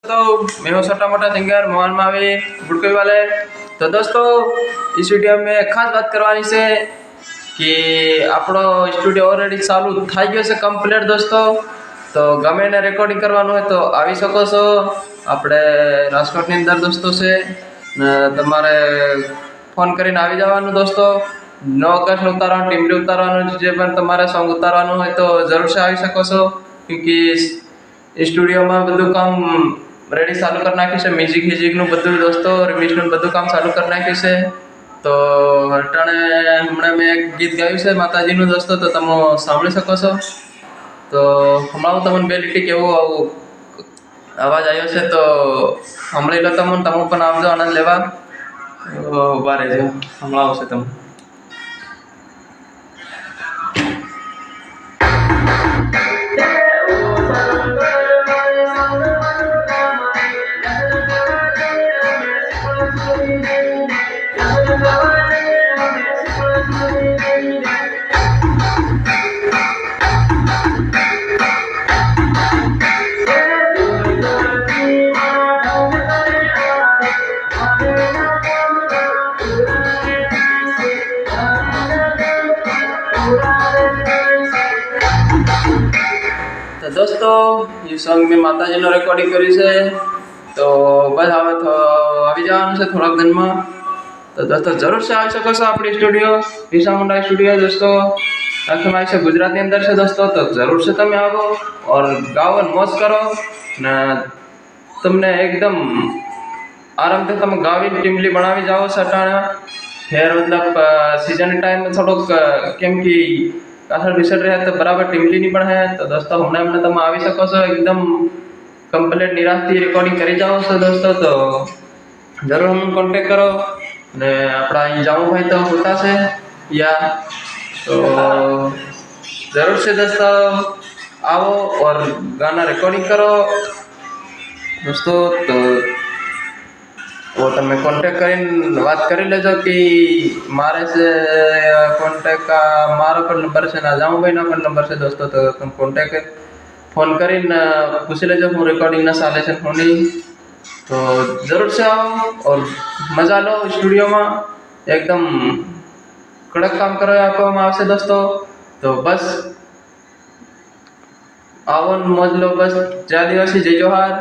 दोस्तों मैं हूँ छोटा मोटा सिंगर मोहन मावी बुड़कई वाले। तो दोस्तों इस वीडियो में खास बात करवानी से कि આપણો સ્ટુડિયો ઓલરેડી ચાલુ થઈ ગયો છે કમ્પ્લીટ दोस्तों। तो ગમે એને રેકોર્ડિંગ કરવાનું હોય તો આવી શકો છો। આપણે રાજકોટની અંદર दोस्तों છે ને તમારે ફોન કરીને આવી જવાનું दोस्तों। નવો કશ ઉતારવાનું ટીમલી ઉતારવાનું જે પણ તમારે સોંગ ઉતારવાનું હોય તો જરૂર से આવી શકો છો क्योंकि स्टूडियो में बधु काम रेडी चालू कर नाख्यु छे। म्यूजिक ह्यूजिकनु बधु दोस्तों रिमिक्सनु बधु काम चालू कर नाख्यु छे। तो हटाणे हमणे मैं एक गीत गायु छे माताजीनु दोस्तों, तो तमे सांभळी शको छो। तो हमणां तमने बे લીટી केवो अवाज आव्यो छे तो सांभळी लो तमे पण आवजो आनंद लेवा। उभा रहेजो, हमणां आवशे तमे। तो दोस्तों ये सॉन्ग में माताजी नो रेकॉर्डिंग करी से। तो बस हमें तो આવી જવાનું છે થોડાક દિનમાં। તો दोस्तों જરૂર से આવી શકો છો આપણી સ્ટુડિયો બિરસા મુંડા સ્ટુડિયો दोस्तों। આખી છે ગુજરાતની અંદર છે दोस्तों। तो જરૂર से તમે આવો और ગાઓ મોજ કરો ને તમને એકદમ આરામથી તમે ગાવી ટીમલી બનાવી જાઓ સટાણા। ફેર मतलब सीजन टाइम में थोड़ो केम कि काठर विसर रहे तो बराबर टीमली नहीं बढ़े। तो दोस्तों हमने तुम आ सको छो एकदम कम्प्लीट निराश थी रिकॉर्डिंग करी जाओ छो दोस्तों। तो जरूर हम कॉन्टेक्ट करो ने अपना अहीं जाऊँ भाई तो होता से या तो जरूर से दोस्तों आओ और गाना रिकॉर्डिंग करो दोस्तों। तो वो तमे कॉन्टेक्ट करीने बात करी लेजो कि मारे से कॉन्टेक्ट का मारो पर नंबर से ना जाऊँ भाई ना पर नंबर से दोस्तों। तो तुम कॉन्टेक्ट फोन करीने पूछ लेजो हूँ रिकॉर्डिंग ना साले से होनी। तो जरूर से आओ और मजा लो स्टूडियो में एकदम कड़क काम करो आपको हम आवशे दोस्तों। तो बस आओ मौज लो बस। जय आदिवासी जय जोहार।